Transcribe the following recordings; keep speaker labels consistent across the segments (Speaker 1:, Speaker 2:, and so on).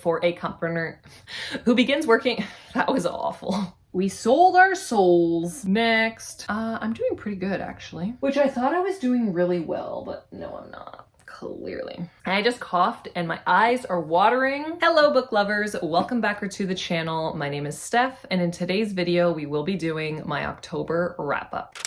Speaker 1: for a company who begins working. That was awful. We sold our souls. Next. I'm doing pretty good actually, which I thought I was doing really well, but no, I'm not. Clearly. And I just coughed and my eyes are watering. Hello book lovers, welcome back to the channel. My name is Steph, and in today's video we will be doing my October wrap-up.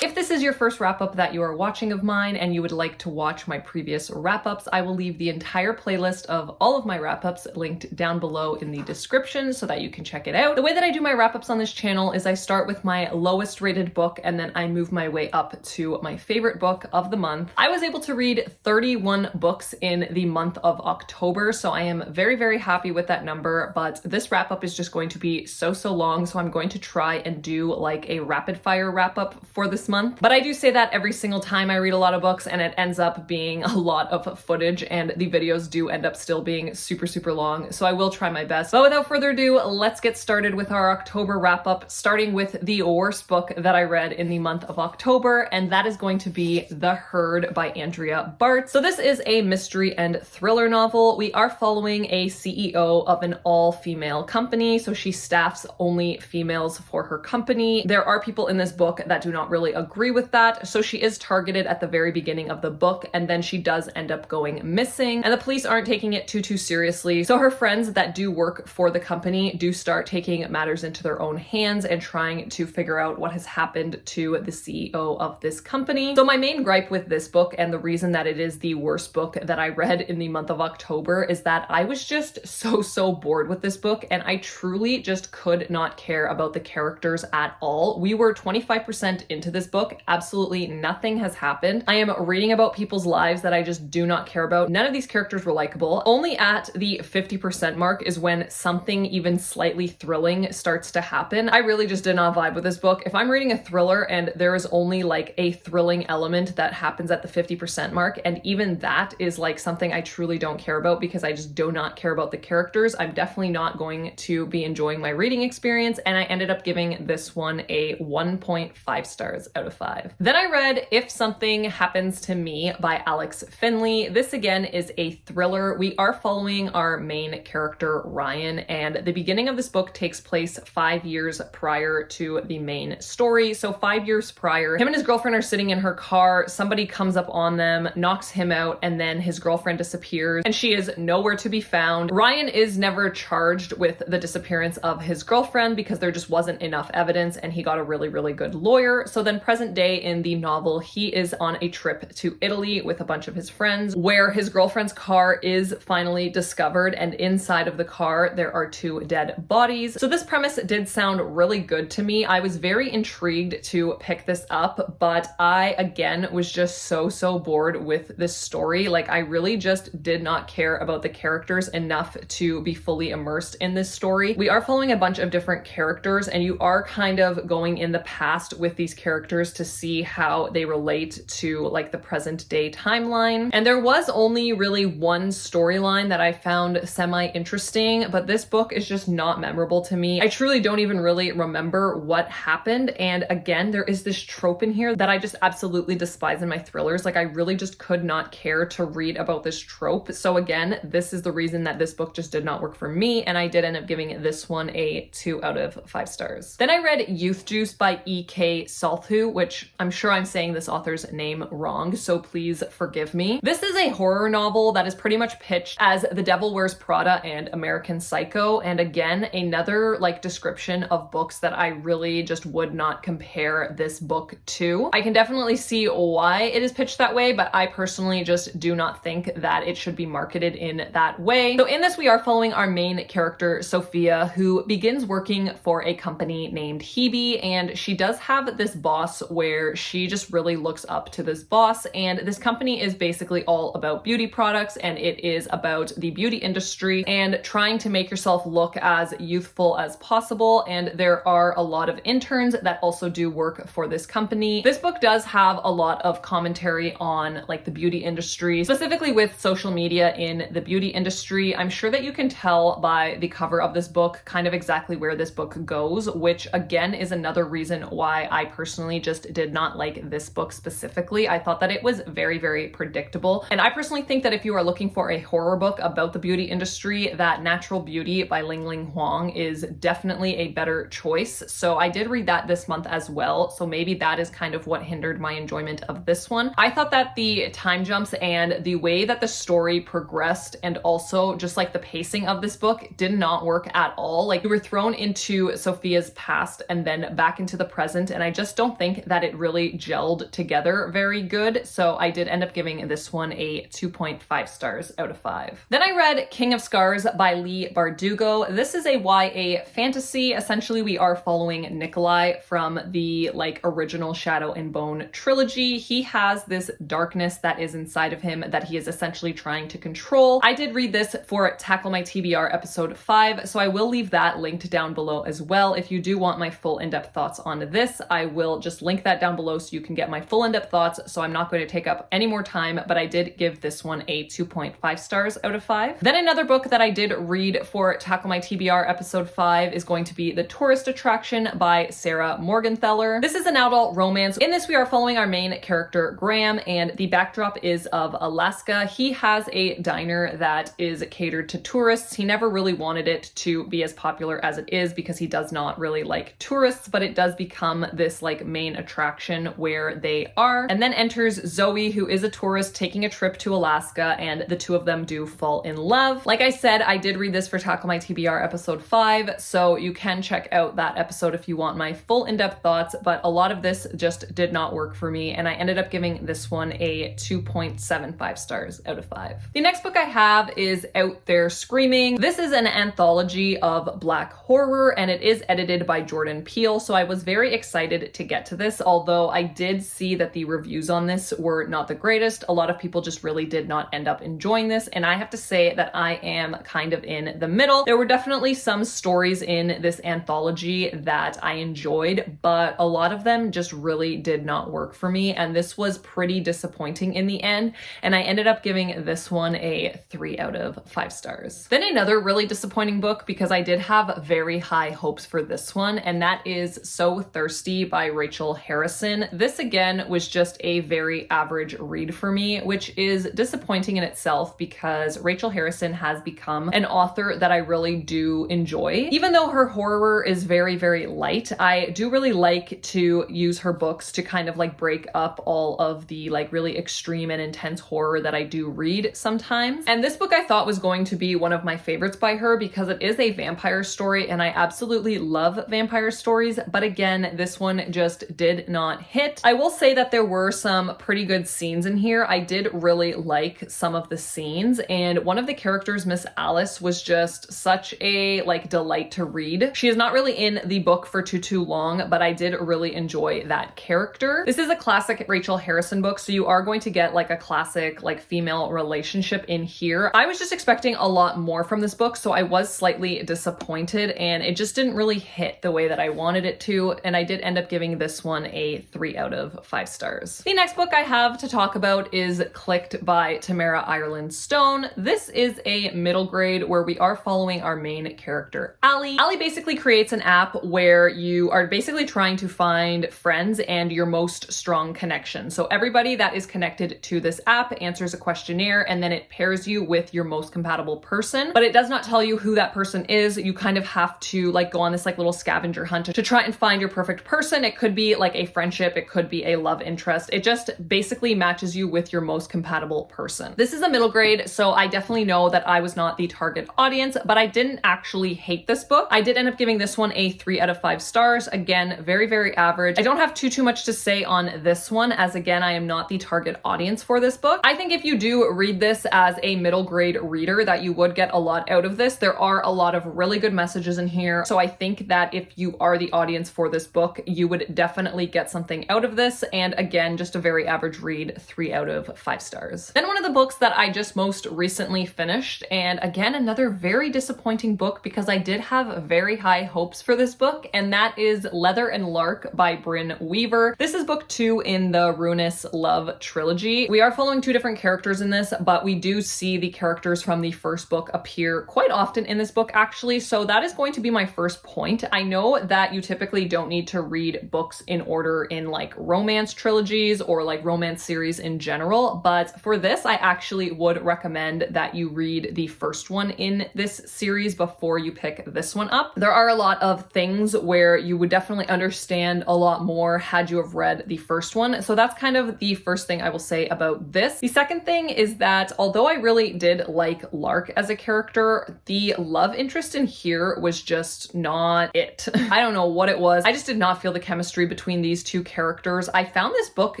Speaker 1: If this is your first wrap-up that you are watching of mine and you would like to watch my previous wrap-ups, I will leave the entire playlist of all of my wrap-ups linked down below in the description so that you can check it out. The way that I do my wrap-ups on this channel is I start with my lowest rated book and then I move my way up to my favorite book of the month. I was able to read 31 books in the month of October, so I am very, very happy with that number, but this wrap-up is just going to be so long, so I'm going to try and do like a rapid-fire wrap-up for this month. But I do say that every single time I read a lot of books, and it ends up being a lot of footage, and the videos do end up still being super long, so I will try my best. But without further ado, let's get started with our October wrap-up, starting with the worst book that I read in the month of October, and that is going to be The Herd by Andrea Bart. So this is a mystery and thriller novel. We are following a CEO of an all-female company, so she staffs only females for her company. There are people in this book that do not really agree with that, so she is targeted at the very beginning of the book, and then she does end up going missing, and the police aren't taking it too seriously. So her friends that do work for the company do start taking matters into their own hands and trying to figure out what has happened to the CEO of this company. So my main gripe with this book, and the reason that it is the worst book that I read in the month of October, is that I was just so bored with this book, and I truly just could not care about the characters at all. We were 25% into this book. Absolutely nothing has happened. I am reading about people's lives that I just do not care about. None of these characters were likable. Only at the 50% mark is when something even slightly thrilling starts to happen. I really just did not vibe with this book. If I'm reading a thriller and there is only like a thrilling element that happens at the 50% mark, and even that is like something I truly don't care about because I just do not care about the characters, I'm definitely not going to be enjoying my reading experience, and I ended up giving this one a 1.5 stars out of 5. Then I read If Something Happens to Me by Alex Finley. This again is a thriller. We are following our main character Ryan, and the beginning of this book takes place 5 years prior to the main story. So 5 years prior, him and his girlfriend are sitting in her car, somebody comes up on them, knocks him out, and then his girlfriend disappears and she is nowhere to be found. Ryan is never charged with the disappearance of his girlfriend because there just wasn't enough evidence, and he got a really good lawyer. So then present day in the novel, he is on a trip to Italy with a bunch of his friends where his girlfriend's car is finally discovered, and inside of the car there are 2 dead bodies. So this premise did sound really good to me. I was very intrigued to pick this up, but I again was just so bored with this story. Like, I really just did not care about the characters enough to be fully immersed in this story. We are following a bunch of different characters, and you are kind of going in the past with these characters to see how they relate to like the present day timeline. And there was only really one storyline that I found semi-interesting, but this book is just not memorable to me. I truly don't even really remember what happened. And again, there is this trope in here that I just absolutely despise in my thrillers. Like, I really just could not care to read about this trope. So again, this is the reason that this book just did not work for me, and I did end up giving this one a 2 out of 5 stars. Then I read Youthjuice by E.K. Salthu, which I'm sure I'm saying this author's name wrong, so please forgive me. This is a horror novel that is pretty much pitched as The Devil Wears Prada and American Psycho, and again, another like description of books that I really just would not compare this book to. I can definitely see why it is pitched that way, but I personally just do not think that it should be marketed in that way. So in this, we are following our main character, Sophia, who begins working for a company named Hebe, and she does have this boss where she just really looks up to this boss, and this company is basically all about beauty products, and it is about the beauty industry and trying to make yourself look as youthful as possible, and there are a lot of interns that also do work for this company. This book does have a lot of commentary on like the beauty industry, specifically with social media in the beauty industry. I'm sure that you can tell by the cover of this book kind of exactly where this book goes, which again is another reason why I personally personally just did not like this book specifically. I thought that it was very, very predictable. And I personally think that if you are looking for a horror book about the beauty industry, that Natural Beauty by Ling Ling Huang is definitely a better choice. So I did read that this month as well. So maybe that is kind of what hindered my enjoyment of this one. I thought that the time jumps and the way that the story progressed and also just like the pacing of this book did not work at all. Like, you were thrown into Sophia's past and then back into the present, and I just don't think that it really gelled together very good. So I did end up giving this one a 2.5 stars out of 5. Then I read King of Scars by Lee Bardugo. This is a YA fantasy. Essentially, we are following Nikolai from the like original Shadow and Bone trilogy. He has this darkness that is inside of him that he is essentially trying to control. I did read this for Tackle My TBR episode 5, so I will leave that linked down below as well. If you do want my full in-depth thoughts on this, I will just link that down below so you can get my full in-depth thoughts. So I'm not going to take up any more time, but I did give this one a 2.5 stars out of 5. Then another book that I did read for Tackle My TBR episode 5 is going to be The Tourist Attraction by Sarah Morgenthaler. This is an adult romance. In this, we are following our main character, Graham, and the backdrop is of Alaska. He has a diner that is catered to tourists. He never really wanted it to be as popular as it is because he does not really like tourists, but it does become this like main attraction where they are. And then enters Zoe, who is a tourist taking a trip to Alaska, and the two of them do fall in love. Like I said, I did read this for Tackle My TBR episode 5, so you can check out that episode if you want my full in-depth thoughts, but a lot of this just did not work for me, and I ended up giving this one a 2.75 stars out of 5. The next book I have is Out There Screaming. This is an anthology of Black horror, and it is edited by Jordan Peele, so I was very excited to get to this, although I did see that the reviews on this were not the greatest. A lot of people just really did not end up enjoying this, and I have to say that I am kind of in the middle. There were definitely some stories in this anthology that I enjoyed, but a lot of them just really did not work for me, and this was pretty disappointing in the end, and I ended up giving this one a 3 out of 5 stars. Then another really disappointing book, because I did have very high hopes for this one, and that is So Thirsty by Rachel Harrison. This again was just a very average read for me, which is disappointing in itself because Rachel Harrison has become an author that I really do enjoy. Even though her horror is very, very light, I do really like to use her books to kind of like break up all of the like really extreme and intense horror that I do read sometimes. And this book I thought was going to be one of my favorites by her because it is a vampire story, and I absolutely love vampire stories, but again, this one just did not hit. I will say that there were some pretty good scenes in here. I did really like some of the scenes, and one of the characters, Miss Alice, was just such a like delight to read. She is not really in the book for too long, but I did really enjoy that character. This is a classic Rachel Harrison book, so you are going to get like a classic like female relationship in here. I was just expecting a lot more from this book, so I was slightly disappointed, and it just didn't really hit the way that I wanted it to, and I did end up giving this one a 3 out of 5 stars. The next book I have to talk about is Clicked by Tamara Ireland Stone. This is a middle grade where we are following our main character, Allie. Allie basically creates an app where you are basically trying to find friends and your most strong connection. So everybody that is connected to this app answers a questionnaire, and then it pairs you with your most compatible person, but it does not tell you who that person is. You kind of have to like go on this like little scavenger hunt to try and find your perfect person. It could be like a friendship, it could be a love interest. It just basically matches you with your most compatible person. This is a middle grade, so I definitely know that I was not the target audience, but I didn't actually hate this book. I did end up giving this one a 3 out of 5 stars. Again, very, very average. I don't have too much to say on this one, as again, I am not the target audience for this book. I think if you do read this as a middle grade reader, that you would get a lot out of this. There are a lot of really good messages in here, so I think that if you are the audience for this book, you would definitely get something out of this, and again, just a very average read, 3 out of 5 stars. Then one of the books that I just most recently finished, and again, another very disappointing book because I did have very high hopes for this book, and that is Leather and Lark by Brynn Weaver. This is book 2 in the Ruinous Love trilogy. We are following 2 different characters in this, but we do see the characters from the first book appear quite often in this book actually, so that is going to be my first point. I know that you typically don't need to read books in order in like romance trilogies or like romance series in general, but for this I actually would recommend that you read the first one in this series before you pick this one up. There are a lot of things where you would definitely understand a lot more had you have read the first one, so that's kind of the first thing I will say about this. The second thing is that although I really did like Lark as a character, the love interest in here was just not it. I don't know what it was. I just did not feel the chemistry between these two characters. I found this book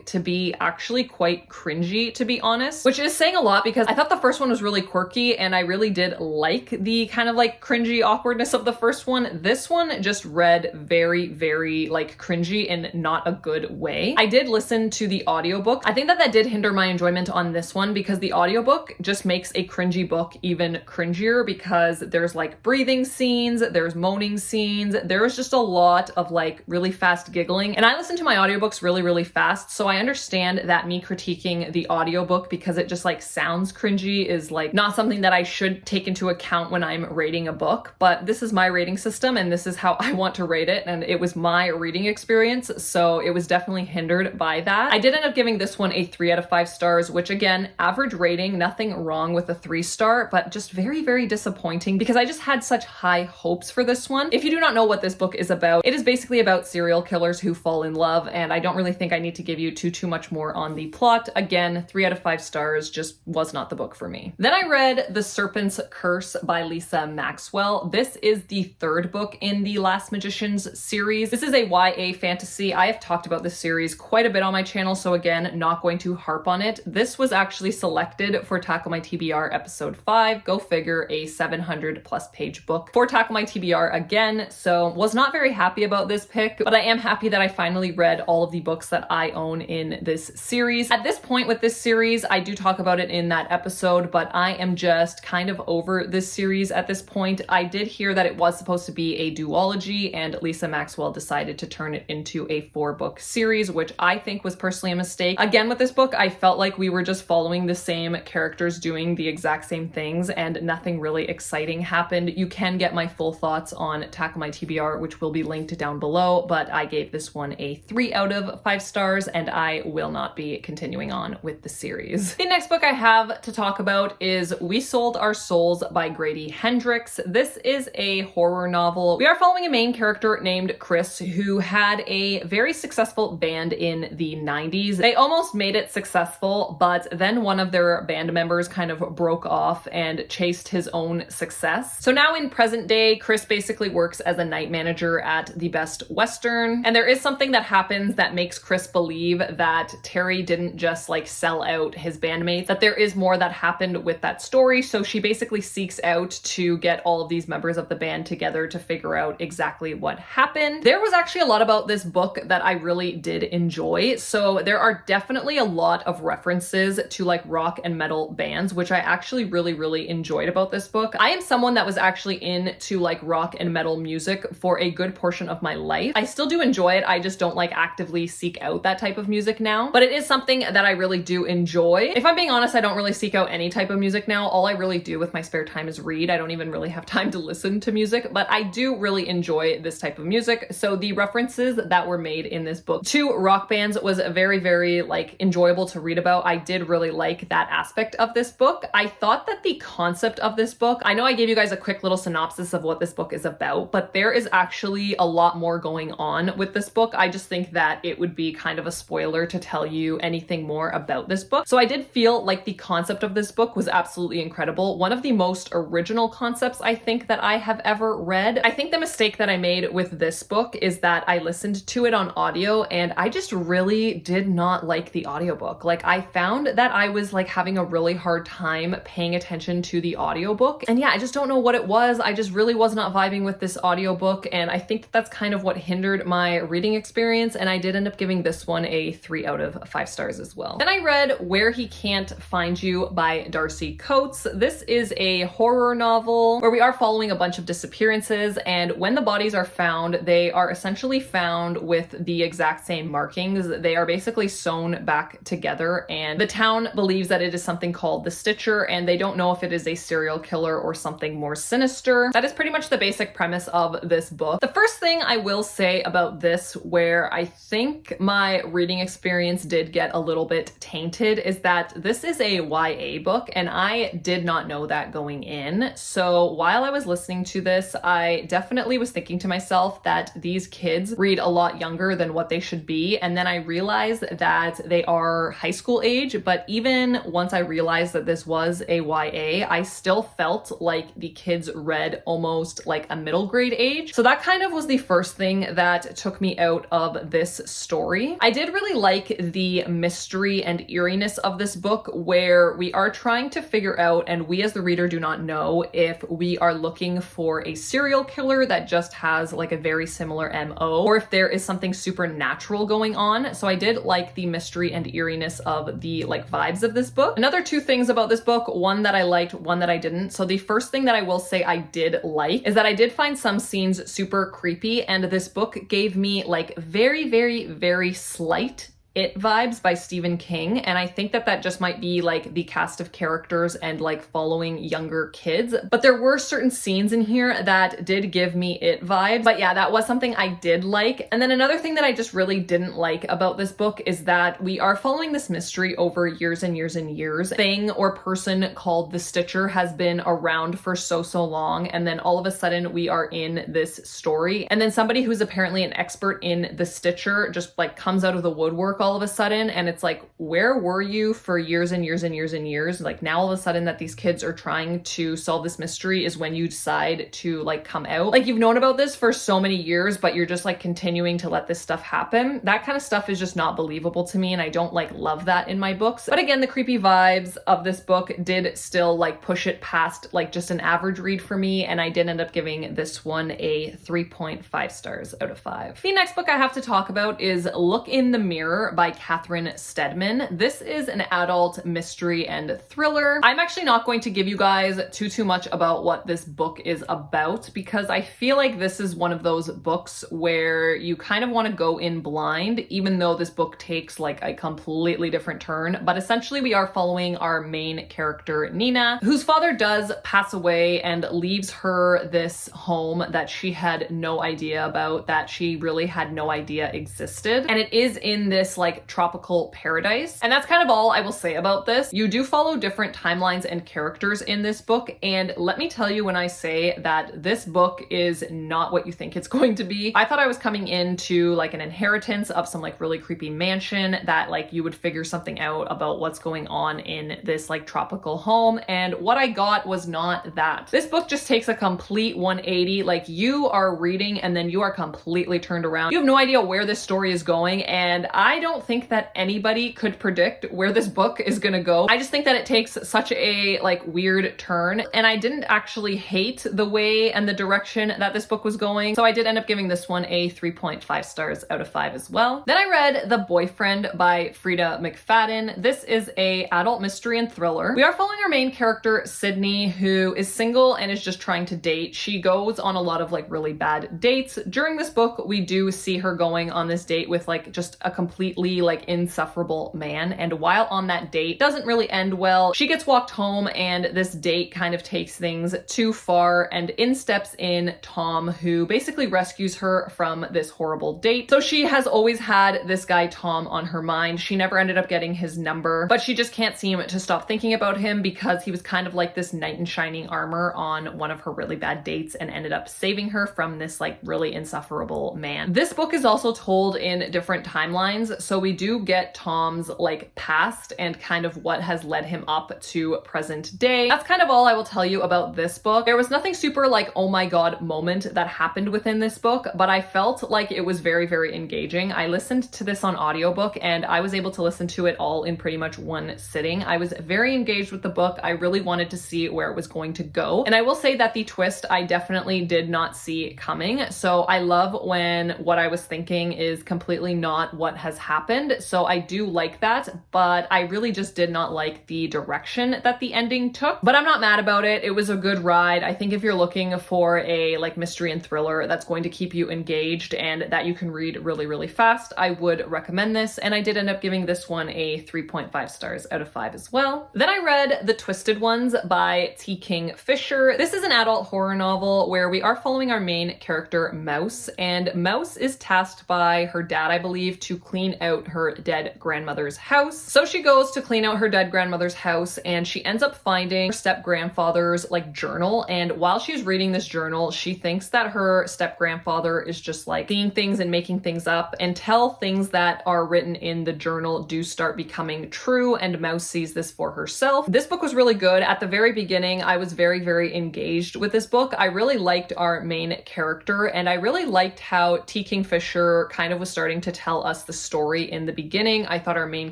Speaker 1: to be actually quite cringy, to be honest, which is saying a lot because I thought the first one was really quirky and I really did like the kind of like cringy awkwardness of the first one. This one just read very, very like cringy in not a good way. I did listen to the audiobook. I think that did hinder my enjoyment on this one because the audiobook just makes a cringy book even cringier because there's like breathing scenes, there's moaning scenes, there's just a lot of like really fast giggling. And I listen to my audiobooks really, really fast, so I understand that me critiquing the audiobook because it just like sounds cringy is like not something that I should take into account when I'm rating a book, but this is my rating system and this is how I want to rate it, and it was my reading experience, so it was definitely hindered by that. I did end up giving this one a 3 out of 5 stars, which again, average rating, nothing wrong with a 3-star, but just very, very disappointing because I just had such high hopes for this one. If you do not know what this book is about, it is basically about serial killers who fall in love, and I don't really think I need to give you too much more on the plot. Again, 3 out of 5 stars, just was not the book for me. Then I read The Serpent's Curse by Lisa Maxwell. This is the third book in the Last Magicians series. This is a YA fantasy. I have talked about this series quite a bit on my channel, so again, not going to harp on it. This was actually selected for Tackle My TBR episode 5. Go figure, a 700+ page book for Tackle My TBR again, so was not very happy about this pick, but I am happy that I finally read all of the books that I own in this series. At this point with this series, I do talk about it in that episode, but I am just kind of over this series at this point. I did hear that it was supposed to be a duology, and Lisa Maxwell decided to turn it into a 4-book series, which I think was personally a mistake. Again, with this book, I felt like we were just following the same characters doing the exact same things and nothing really exciting happened. You can get my full thoughts on Tackle My TBR, which will be linked down below, but I gave this one a 3 out of 5 stars and I will not be continuing on with the series. The next book I have to talk about is We Sold Our Souls by Grady Hendrix. This is a horror novel. We are following a main character named Chris who had a very successful band in the 90s. They almost made it successful, but then one of their band members kind of broke off and chased his own success. So now in present day, Chris basically works as a night manager at the Best Western, and there is something that happens that makes Chris believe that Terry didn't just like sell out his bandmates, that there is more that happened with that story. So she basically seeks out to get all of these members of the band together to figure out exactly what happened. There was actually a lot about this book that I really did enjoy. So there are definitely a lot of references to like rock and metal bands, which I actually really enjoyed about this book. I am someone that was actually into like rock and metal music for a good portion of my life. I still do enjoy it. I just don't like actively seek out that type of music now, but it is something that I really do enjoy. If I'm being honest, I don't really seek out any type of music now. All I really do with my spare time is read. I don't even really have time to listen to music, but I do really enjoy this type of music. So the references that were made in this book to rock bands was very like enjoyable to read about. I did really like that aspect of this book. I thought that the concept of this book, I know I gave you guys a quick little synopsis of what this book is about, but there is actually a lot more going on with this book. I just think that it would be kind of a spoiler to tell you anything more about this book. So I did feel like the concept of this book was absolutely incredible. One of the most original concepts I think that I have ever read. I think the mistake that I made with this book is that I listened to it on audio and I just really did not like the audiobook. Like I found that I was like having a really hard time paying attention to the audiobook. And yeah, I just don't know what it was. I just really was not vibing with this audiobook, and I think that's kind of what hindered my reading experience, and I did end up giving this one a 3 out of 5 stars as well. Then I read Where He Can't Find You by Darcy Coates. This is a horror novel where we are following a bunch of disappearances, and when the bodies are found, they are essentially found with the exact same markings. They are basically sewn back together, and the town believes that it is something called the Stitcher, and they don't know if it is a serial killer or something more sinister. That is pretty much the basic premise of this book. The first thing I will say about this books where I think my reading experience did get a little bit tainted is that this is a YA book, and I did not know that going in. So while I was listening to this, I definitely was thinking to myself that these kids read a lot younger than what they should be. And then I realized that they are high school age, but even once I realized that this was a YA, I still felt like the kids read almost like a middle grade age. So that kind of was the first thing that took me out of this story. I did really like the mystery and eeriness of this book, where we are trying to figure out, and we as the reader do not know, if we are looking for a serial killer that just has like a very similar MO, or if there is something supernatural going on. So I did like the mystery and eeriness of the like vibes of this book. Another two things about this book, one that I liked, one that I didn't. So the first thing that I will say I did like is that I did find some scenes super creepy, and this book gave me like very, very, very slight It vibes by Stephen King, and I think that that just might be like the cast of characters and like following younger kids, but there were certain scenes in here that did give me It vibes. But yeah, that was something I did like. And then another thing that I just really didn't like about this book is that we are following this mystery over years and years and years. Thing or person called the Stitcher has been around for so long, and then all of a sudden we are in this story, and then somebody who's apparently an expert in the Stitcher just like comes out of the woodwork all of a sudden, and it's like, where were you for years and years and years and years? Like, now all of a sudden that these kids are trying to solve this mystery is when you decide to like come out. Like, you've known about this for so many years, but you're just like continuing to let this stuff happen. That kind of stuff is just not believable to me, and I don't like love that in my books. But again, the creepy vibes of this book did still like push it past like just an average read for me, and I did end up giving this one a 3.5 stars out of 5. The next book I have to talk about is Look in the Mirror by Catherine Stedman. This is an adult mystery and thriller. I'm actually not going to give you guys too much about what this book is about, because I feel like this is one of those books where you kind of want to go in blind, even though this book takes like a completely different turn. But essentially we are following our main character, Nina, whose father does pass away and leaves her this home that she had no idea about, that she really had no idea existed. And it is in this like tropical paradise. And that's kind of all I will say about this. You do follow different timelines and characters in this book, and let me tell you when I say that this book is not what you think it's going to be. I thought I was coming into like an inheritance of some like really creepy mansion that like you would figure something out about what's going on in this like tropical home, and what I got was not that. This book just takes a complete 180. Like, you are reading and then you are completely turned around. You have no idea where this story is going, and I don't think that anybody could predict where this book is gonna go. I just think that it takes such a like weird turn, and I didn't actually hate the way and the direction that this book was going, so I did end up giving this one a 3.5 stars out of 5 as well. Then I read The Boyfriend by Frida McFadden. This is a adult mystery and thriller. We are following our main character, Sydney, who is single and is just trying to date. She goes on a lot of like really bad dates. During this book, we do see her going on this date with like just a completely like insufferable man, and while on that date doesn't really end well. She gets walked home, and this date kind of takes things too far, and in steps in Tom, who basically rescues her from this horrible date. So she has always had this guy Tom on her mind. She never ended up getting his number, but she just can't seem to stop thinking about him, because he was kind of like this knight in shining armor on one of her really bad dates and ended up saving her from this like really insufferable man. This book is also told in different timelines, so we do get Tom's like past and kind of what has led him up to present day. That's kind of all I will tell you about this book. There was nothing super like oh my god moment that happened within this book, but I felt like it was very, very engaging. I listened to this on audiobook, and I was able to listen to it all in pretty much one sitting. I was very engaged with the book. I really wanted to see where it was going to go, and I will say that the twist I definitely did not see coming. So I love when what I was thinking is completely not what has happened happened. So I do like that, but I really just did not like the direction that the ending took. But I'm not mad about it. It was a good ride. I think if you're looking for a like mystery and thriller that's going to keep you engaged and that you can read really, really fast, I would recommend this. And I did end up giving this one a 3.5 stars out of 5 as well. Then I read The Twisted Ones by T. King Fisher. This is an adult horror novel where we are following our main character, Mouse, and Mouse is tasked by her dad, I believe, to clean out her dead grandmother's house. So she goes to clean out her dead grandmother's house and she ends up finding her step-grandfather's like journal, and while she's reading this journal, she thinks that her step-grandfather is just like seeing things and making things up until things that are written in the journal do start becoming true, and Mouse sees this for herself. This book was really good. At the very beginning, I was very, very engaged with this book. I really liked our main character, and I really liked how T. King Fisher kind of was starting to tell us the story in the beginning. I thought our main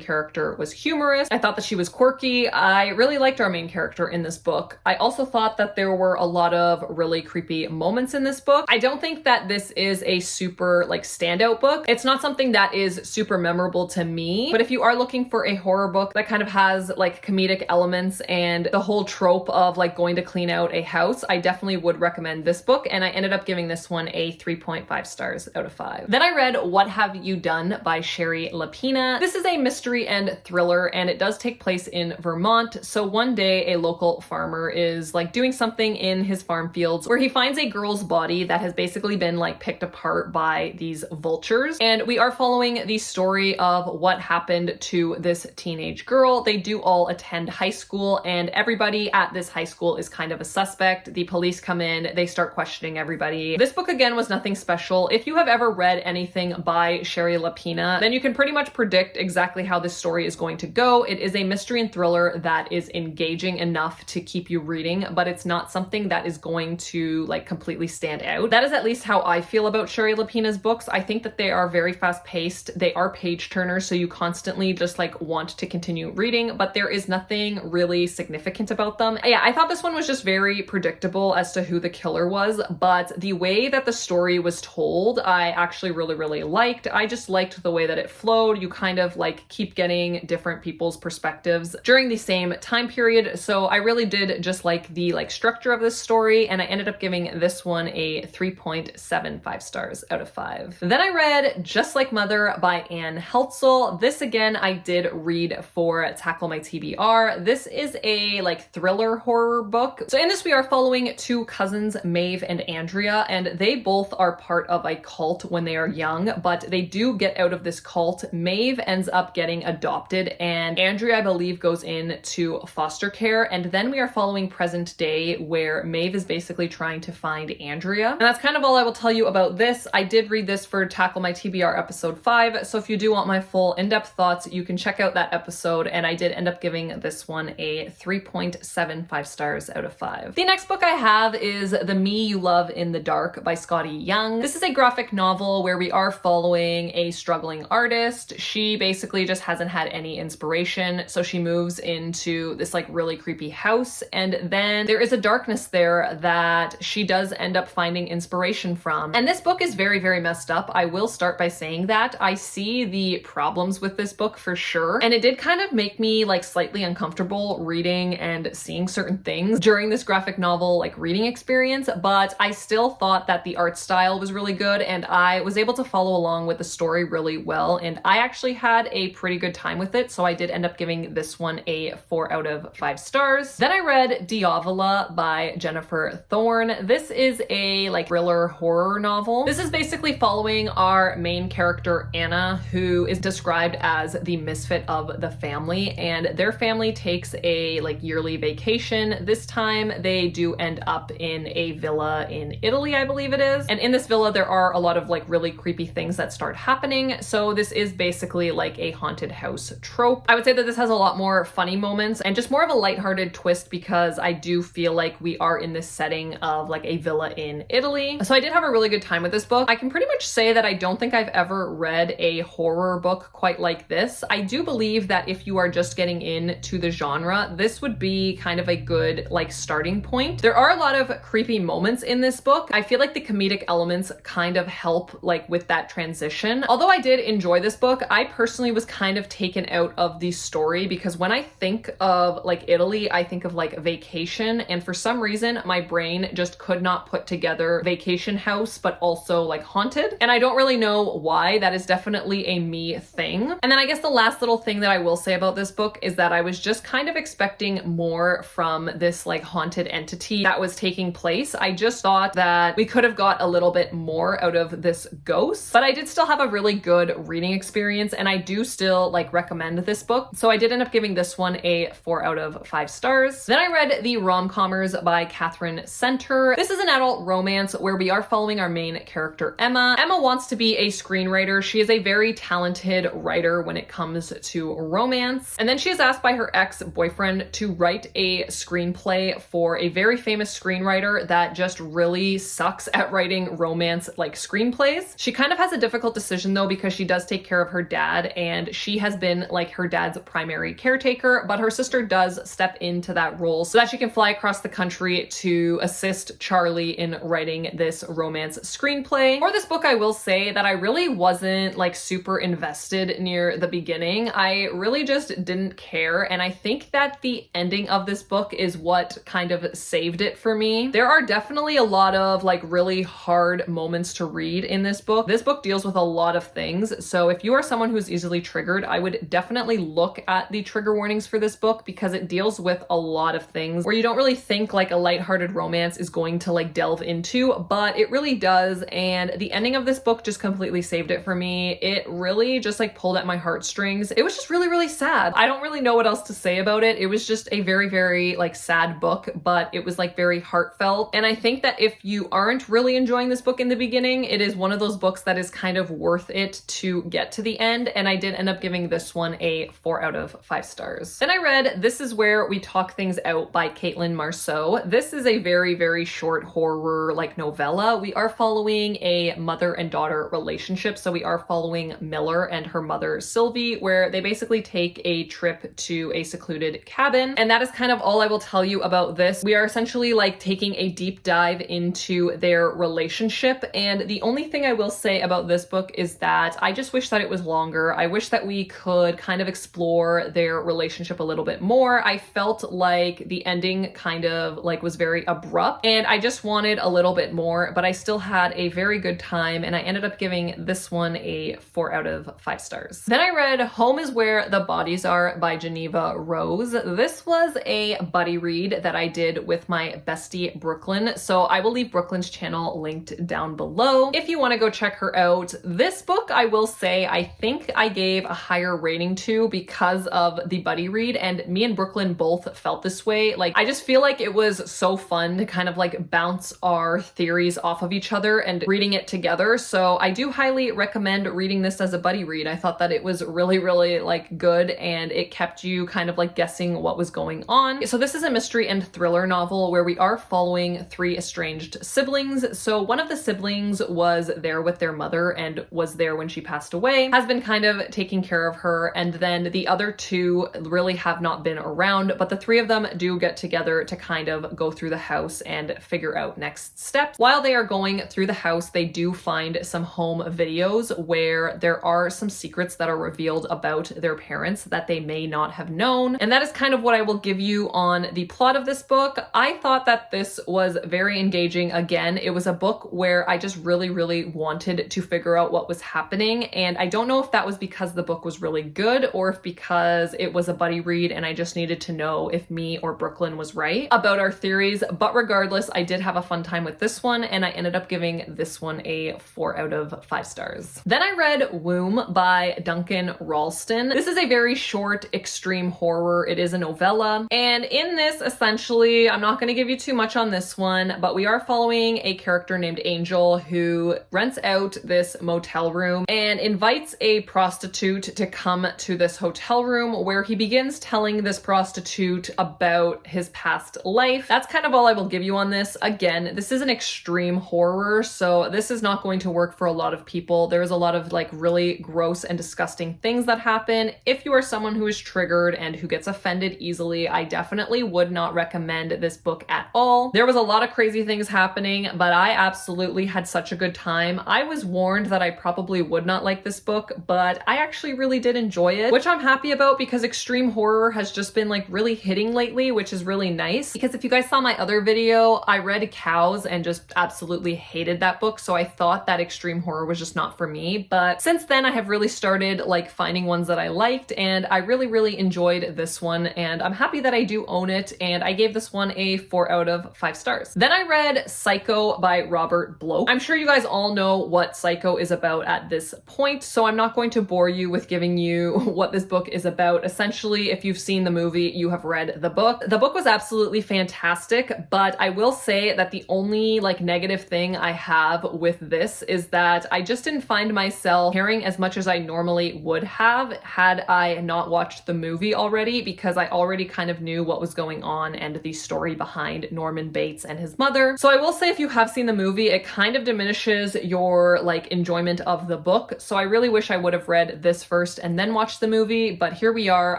Speaker 1: character was humorous. I thought that she was quirky. I really liked our main character in this book. I also thought that there were a lot of really creepy moments in this book. I don't think that this is a super like standout book. It's not something that is super memorable to me, but if you are looking for a horror book that kind of has like comedic elements and the whole trope of like going to clean out a house, I definitely would recommend this book, and I ended up giving this one a 3.5 stars out of 5. Then I read What Have You Done by Sherry Lapina. This is a mystery and thriller, and it does take place in Vermont. So one day a local farmer is like doing something in his farm fields where he finds a girl's body that has basically been like picked apart by these vultures, and we are following the story of what happened to this teenage girl. They do all attend high school, and everybody at this high school is kind of a suspect. The police come in, they start questioning everybody. This book again was nothing special. If you have ever read anything by Sherry Lapina, then you can pretty much predict exactly how this story is going to go. It is a mystery and thriller that is engaging enough to keep you reading, but it's not something that is going to like completely stand out. That is at least how I feel about Sherry Lapina's books. I think that they are very fast paced. They are page turners, so you constantly just like want to continue reading, but there is nothing really significant about them. Yeah, I thought this one was just very predictable as to who the killer was, but the way that the story was told, I actually really, really liked. I just liked the way that it flowed. You kind of like keep getting different people's perspectives during the same time period. So I really did just like the like structure of this story, and I ended up giving this one a 3.75 stars out of 5. Then I read Just Like Mother by Anne Heltzel. This again, I did read for Tackle My TBR. This is a like thriller horror book. So in this, we are following two cousins, Maeve and Andrea, and they both are part of a cult when they are young, but they do get out of this cult. Maeve ends up getting adopted, and Andrea, I believe, goes into foster care. And then we are following present day where Maeve is basically trying to find Andrea. And that's kind of all I will tell you about this. I did read this for Tackle My TBR episode 5, so if you do want my full in-depth thoughts, you can check out that episode, and I did end up giving this one a 3.75 stars out of 5. The next book I have is The Me You Love in the Dark by Scotty Young. This is a graphic novel where we are following a struggling artist. She basically just hasn't had any inspiration, so she moves into this like really creepy house, and then there is a darkness there that she does end up finding inspiration from. And this book is very, very messed up. I will start by saying that. I see the problems with this book for sure, and it did kind of make me like slightly uncomfortable reading and seeing certain things during this graphic novel like reading experience, but I still thought that the art style was really good, and I was able to follow along with the story really well, and I actually had a pretty good time with it, so I did end up giving this one a 4 out of 5 stars. Then I read Diavola by Jennifer Thorne. This is a like thriller horror novel. This is basically following our main character Anna, who is described as the misfit of the family, and their family takes a like yearly vacation. This time they do end up in a villa in Italy, I believe it is. And in this villa, there are a lot of like really creepy things that start happening. So this is basically like a haunted house trope. I would say that this has a lot more funny moments and just more of a lighthearted twist, because I do feel like we are in this setting of like a villa in Italy. So I did have a really good time with this book. I can pretty much say that I don't think I've ever read a horror book quite like this. I do believe that if you are just getting into the genre, this would be kind of a good like starting point. There are a lot of creepy moments in this book. I feel like the comedic elements kind of help like with that transition. Although I did enjoy enjoy this book. I personally was kind of taken out of the story because when I think of like Italy, I think of like vacation, and for some reason my brain just could not put together vacation house but also like haunted, and I don't really know why. That is definitely a me thing. And then I guess the last little thing that I will say about this book is that I was just kind of expecting more from this like haunted entity that was taking place. I just thought that we could have got a little bit more out of this ghost, but I did still have a really good reading experience, and I do still like recommend this book. So I did end up giving this one a 4 out of 5 stars. Then I read the Rom-Commers by Catherine Center. This is an adult romance where we are following our main character, Emma. Emma wants to be a screenwriter. She is a very talented writer when it comes to romance. And then she is asked by her ex-boyfriend to write a screenplay for a very famous screenwriter that just really sucks at writing romance like screenplays. She kind of has a difficult decision though, because she does take care of her dad and she has been like her dad's primary caretaker, but her sister does step into that role so that she can fly across the country to assist Charlie in writing this romance screenplay. For this book, I will say that I really wasn't like super invested near the beginning. I really just didn't care, and I think that the ending of this book is what kind of saved it for me. There are definitely a lot of like really hard moments to read in this book. This book deals with a lot of things, so if you are someone who's easily triggered, I would definitely look at the trigger warnings for this book because it deals with a lot of things where you don't really think like a lighthearted romance is going to like delve into, but it really does. And the ending of this book just completely saved it for me. It really just like pulled at my heartstrings. It was just really, really sad. I don't really know what else to say about it. It was just a very, very like sad book, but it was like very heartfelt. And I think that if you aren't really enjoying this book in the beginning, it is one of those books that is kind of worth it to get to the end. And I did end up giving this one a 4 out of 5 stars. Then I read This Is Where We Talk Things Out by Caitlin Marceau. This is a very, very short horror like novella. We are following a mother and daughter relationship. So we are following Miller and her mother Sylvie, where they basically take a trip to a secluded cabin. And that is kind of all I will tell you about this. We are essentially like taking a deep dive into their relationship. And the only thing I will say about this book is that I just wish that it was longer. I wish that we could kind of explore their relationship a little bit more. I felt like the ending kind of like was very abrupt and I just wanted a little bit more, but I still had a very good time and I ended up giving this one a 4 out of 5 stars. Then I read Home Is Where the Bodies Are by Geneva Rose. This was a buddy read that I did with my bestie Brooklyn, so I will leave Brooklyn's channel linked down below if you want to go check her out. This book, I will say, I think I gave a higher rating to because of the buddy read, and me and Brooklyn both felt this way. Like, I just feel like it was so fun to kind of like bounce our theories off of each other and reading it together. So I do highly recommend reading this as a buddy read. I thought that it was really, really like good and it kept you kind of like guessing what was going on. So this is a mystery and thriller novel where we are following 3 estranged siblings. So one of the siblings was there with their mother and was there when she passed away, has been kind of taking care of her, and then the other 2 really have not been around, but the 3 of them do get together to kind of go through the house and figure out next steps. While they are going through the house, they do find some home videos where there are some secrets that are revealed about their parents that they may not have known. And that is kind of what I will give you on the plot of this book. I thought that this was very engaging. Again, it was a book where I just really, really wanted to figure out what was happening. And I don't know if that was because the book was really good or if because it was a buddy read and I just needed to know if me or Brooklyn was right about our theories. But regardless, I did have a fun time with this one and I ended up giving this one a 4 out of 5 stars. Then I read Woom by Duncan Ralston. This is a very short extreme horror. It is a novella. And in this, essentially, I'm not going to give you too much on this one, but we are following a character named Angel who rents out this motel room and invites a prostitute to come to this hotel room where he begins telling this prostitute about his past life. That's kind of all I will give you on this. Again, this is an extreme horror, so this is not going to work for a lot of people. There's a lot of like really gross and disgusting things that happen. If you are someone who is triggered and who gets offended easily, I definitely would not recommend this book at all. There was a lot of crazy things happening, but I absolutely had such a good time. I was warned that I probably would not like like this book, but I actually really did enjoy it, which I'm happy about because extreme horror has just been like really hitting lately, which is really nice. Because if you guys saw my other video, I read Cows and just absolutely hated that book, so I thought that extreme horror was just not for me. But since then I have really started like finding ones that I liked, and I really enjoyed this one, and I'm happy that I do own it, and I gave this one a 4 out of 5 stars. Then I read Psycho by Robert Bloch. I'm sure you guys all know what Psycho is about at this point, so I'm not going to bore you with giving you what this book is about. Essentially, if you've seen the movie, you have read the book. The book was absolutely fantastic, but I will say that the only like negative thing I have with this is that I just didn't find myself caring as much as I normally would have had I not watched the movie already, because I already kind of knew what was going on and the story behind Norman Bates and his mother. So I will say if you have seen the movie, it kind of diminishes your like enjoyment of the book. So I really wish I would have read this first and then watched the movie, but here we are.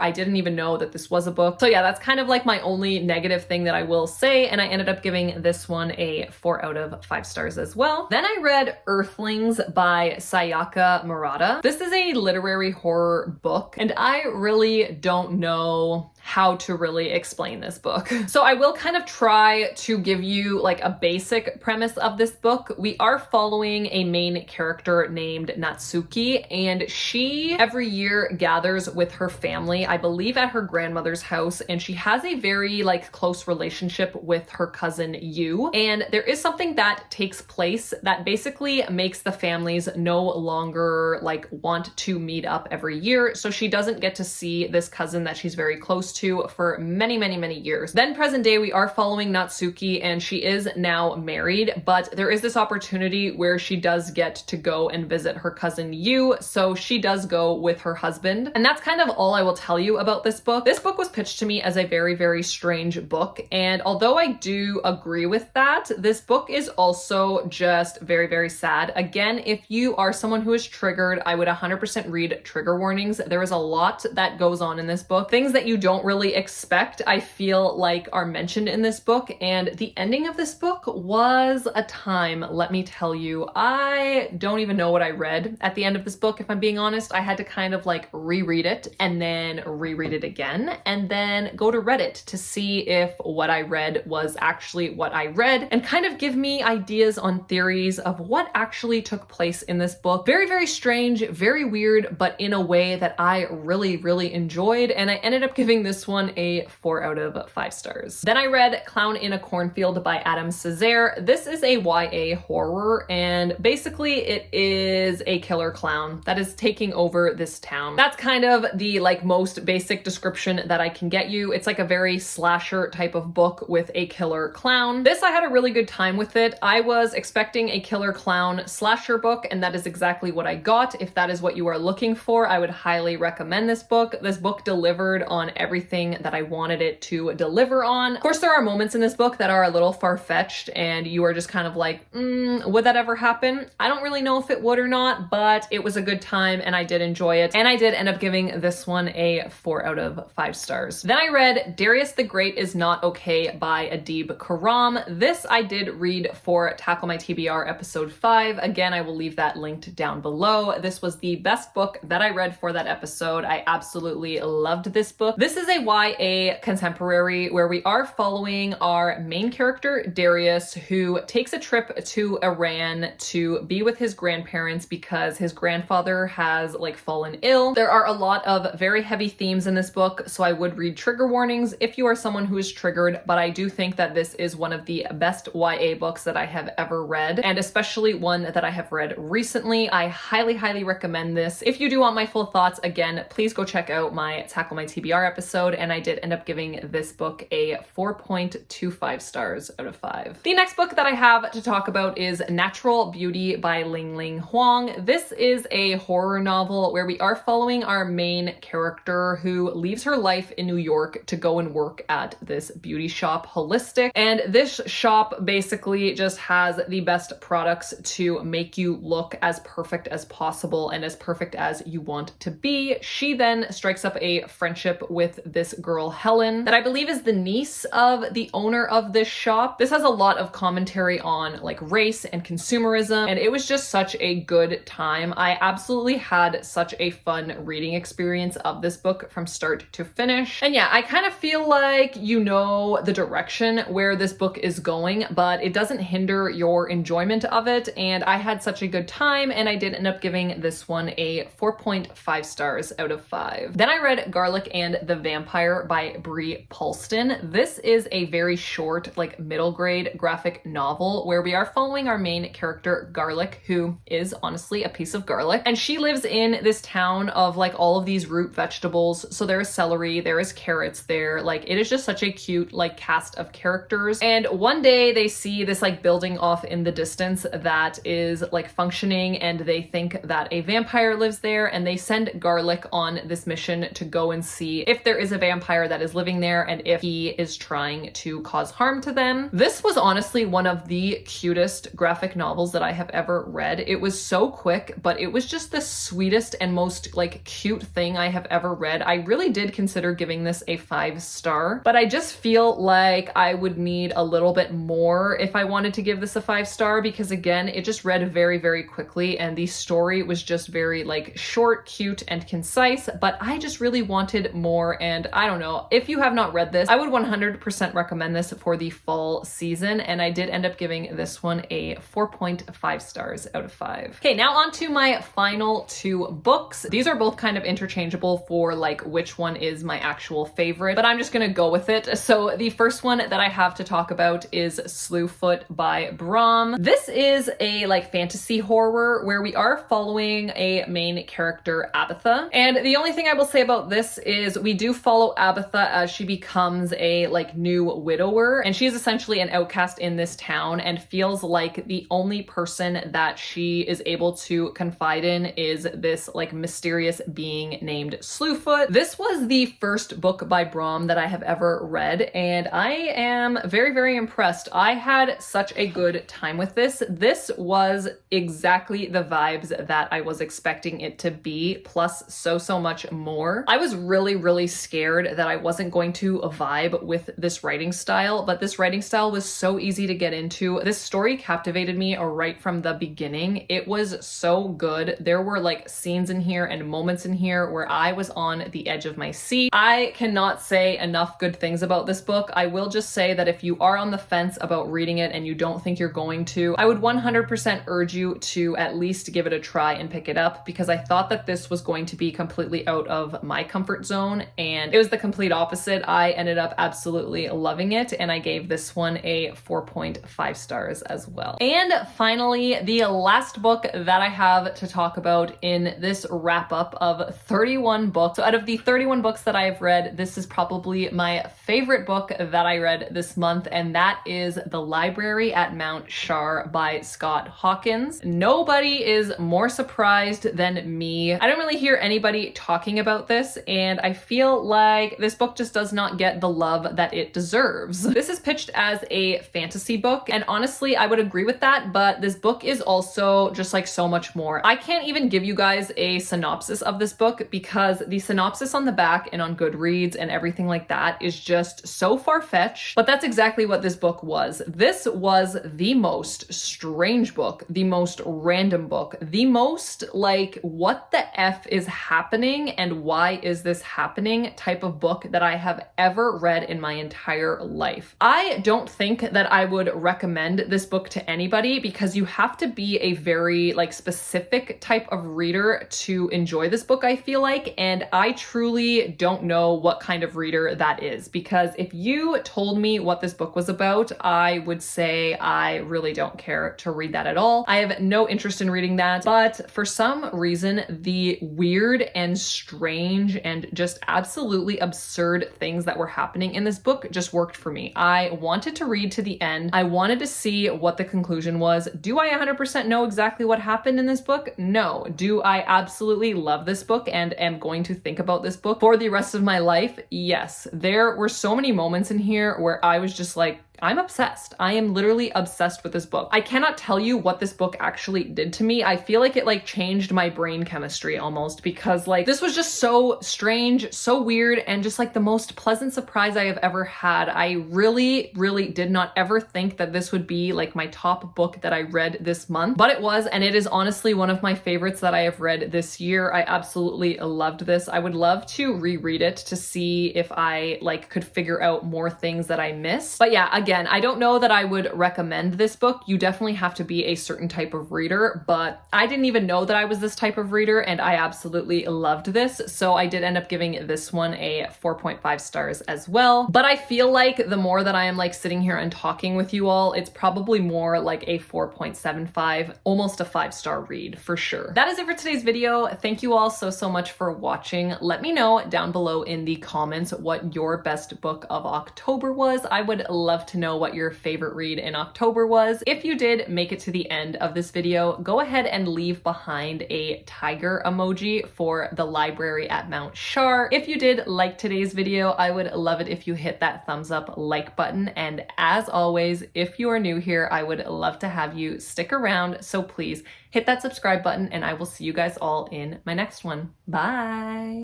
Speaker 1: I didn't even know that this was a book. So yeah, that's kind of like my only negative thing that I will say, and I ended up giving this one a 4 out of 5 stars as well. Then I read Earthlings by Sayaka Murata. This is a literary horror book, and I really don't know how to really explain this book. So I will kind of try to give you like a basic premise of this book. We are following a main character named Natsuki, and she every year gathers with her family, I believe at her grandmother's house, and she has a very like close relationship with her cousin Yu. And there is something that takes place that basically makes the families no longer like want to meet up every year. So she doesn't get to see this cousin that she's very close to for many years. Then present day, we are following Natsuki, and she is now married, but there is this opportunity where she does get to go and visit her cousin Yu, so she does go with her husband. And that's kind of all I will tell you about this book. This book was pitched to me as a very strange book, and although I do agree with that, this book is also just very sad. Again, if you are someone who is triggered, I would 100% read trigger warnings. There is a lot that goes on in this book. Things that you don't really expect, I feel like, are mentioned in this book, and the ending of this book was a time, let me tell you. I don't even know what I read at the end of this book, if I'm being honest. I had to kind of like reread it and then reread it again, and then go to Reddit to see if what I read was actually what I read, and kind of give me ideas on theories of what actually took place in this book. Very strange, very weird, but in a way that I really enjoyed, and I ended up giving this one a 4 out of 5 stars. Then I read Clown in a Cornfield by Adam Cesare. This is a YA horror, and basically it is a killer clown that is taking over this town. That's kind of the like most basic description that I can get you. It's like a very slasher type of book with a killer clown. This, I had a really good time with it. I was expecting a killer clown slasher book, and that is exactly what I got. If that is what you are looking for, I would highly recommend this book. This book delivered on everything that I wanted it to deliver on. Of course, there are moments in this book that are a little far-fetched, and you are just kind of like, would that ever happen? I don't really know if it would or not, but it was a good time, and I did enjoy it, and I did end up giving this one a 4 out of 5 stars. Then I read Darius the Great Is Not Okay by Adib Karam. This I did read for Tackle My TBR episode 5. Again, I will leave that linked down below. This was the best book that I read for that episode. I absolutely loved this book. This is a YA contemporary where we are following our main character, Darius, who takes a trip to Iran to be with his grandparents because his grandfather has like fallen ill. There are a lot of very heavy themes in this book, so I would read trigger warnings if you are someone who is triggered, but I do think that this is one of the best YA books that I have ever read, and especially one that I have read recently. I highly recommend this. If you do want my full thoughts, again, please go check out my Tackle My TBR episode, and I did end up giving this book a 4.25 stars out of 5. The next book that I have to talk about is Natural Beauty by Ling Ling Huang. This is a horror novel where we are following our main character who leaves her life in New York to go and work at this beauty shop, Holistic, and this shop basically just has the best products to make you look as perfect as possible and as perfect as you want to be. She then strikes up a friendship with this girl Helen that I believe is the niece of the owner of this shop. This has a lot of commentary on like race and consumerism, and it was just such a good time. I absolutely had such a fun reading experience of this book from start to finish. And yeah, I kind of feel like you know the direction where this book is going, but it doesn't hinder your enjoyment of it. And I had such a good time, and I did end up giving this one a 4.5 stars out of 5. Then I read Garlic and the Vampire by Brie Paulston. This is a very short, like middle grade graphic novel where we are following our main character Garlic, who is honestly a piece of garlic. And she lives in this town of like all of these root vegetables. So there is celery, there is carrots there. Like it is just such a cute like cast of characters. And one day they see this like building off in the distance that is like functioning, and they think that a vampire lives there, and they send Garlic on this mission to go and see if there is a vampire that is living there and if he is trying to cause harm to them. This was honestly one of the cutest graphic novels that I have ever read. It was so quick, but it was just the sweetest and most like cute thing I have ever read. I really did consider giving this a 5-star, but I just feel like I would need a little bit more if I wanted to give this a 5-star, because again, it just read very, very quickly, and the story was just very like short, cute, and concise, but I just really wanted more. And I don't know, if you have not read this, I would 100% recommend this for the fall season, and I did end up giving this one a 4.5 stars out of 5. Okay, now on to my final 2 books. These are both kind of interchangeable for like which one is my actual favorite, but I'm just gonna go with it. So the first one that I have to talk about is Slewfoot by Brom. This is a like fantasy horror where we are following a main character, Abatha. And the only thing I will say about this is we do follow Abatha as she becomes a like new widower, and she is essentially an outcast in this town and feels like the only person that she is able to confide in is this like mysterious being named Slewfoot. This was the first book by Brom that I have ever read, and I am very, very impressed. I had such a good time with this. This was exactly the vibes that I was expecting it to be, plus so much more. I was really, really scared that I wasn't going to vibe with this writing style, but this writing style was so easy to get into. This story captivated me right from the beginning. It was so good. There were like scenes in here and moments in here where I was on the edge of my seat. I cannot say enough good things about this book. I will just say that if you are on the fence about reading it and you don't think you're going to, I would 100% urge you to at least give it a try and pick it up, because I thought that this was going to be completely out of my comfort zone, and it was the complete opposite. I ended up absolutely loving it, and I gave this one a 4.5 stars as well. And finally, the last book that I have to talk about in this wrap up of 31 books. So out of the 31 books that I have read, this is probably my favorite book that I read this month, and that is The Library at Mount Char by Scott Hawkins. Nobody is more surprised than me. I don't really hear anybody talking about this, and I feel like this book just does not get the love that it deserves. This is pitched as a fantasy book, and honestly, I would agree with that, but this book is also just like so much more. I can't even give you guys a synopsis of this book because the synopsis on the back and on Goodreads and everything like that is just so far-fetched, but that's exactly what this book was. This was the most strange book, the most random book, the most like what the F is happening and why is this happening type of book that I have ever read in my entire life. I don't think that I would recommend this book to anybody because you have to be a very like specific type of reader to enjoy this book, I feel like, and I truly don't know what kind of reader that is, because if you told me what this book was about, I would say I really don't care to read that at all. I have no interest in reading that, but for some reason, the weird and strange and just absolutely absurd things that were happening in this book just worked for me. I wanted to read to the end. I wanted to see what the conclusion was. Do I 100% know exactly what happened in this book? No. Do I absolutely love this book and am going to think about this book for the rest of my life? Yes. There were so many moments in here where I was just like, I'm obsessed. I am literally obsessed with this book. I cannot tell you what this book actually did to me. I feel like it like changed my brain chemistry almost, because like this was just so strange, so weird, and just like the most pleasant surprise I have ever had. I really did not ever think that this would be like my top book that I read this month, but it was, and it is honestly one of my favorites that I have read this year. I absolutely loved this. I would love to reread it to see if I like could figure out more things that I missed. But yeah, again, I don't know that I would recommend this book. You definitely have to be a certain type of reader, but I didn't even know that I was this type of reader, and I absolutely loved this. So I did end up giving this one a 4.5 stars as well. But I feel like the more that I am like sitting here and talking with you all, it's probably more like a 4.75, almost a 5-star read for sure. That is it for today's video. Thank you all so much for watching. Let me know down below in the comments what your best book of October was. I would love to know what your favorite read in October was. If you did make it to the end of this video, go ahead and leave behind a tiger emoji for the library at Mount Char. If you did like today's video, I would love it if you hit that thumbs up like button. And as always, if you are new here, I would love to have you stick around. So please hit that subscribe button, and I will see you guys all in my next one. Bye.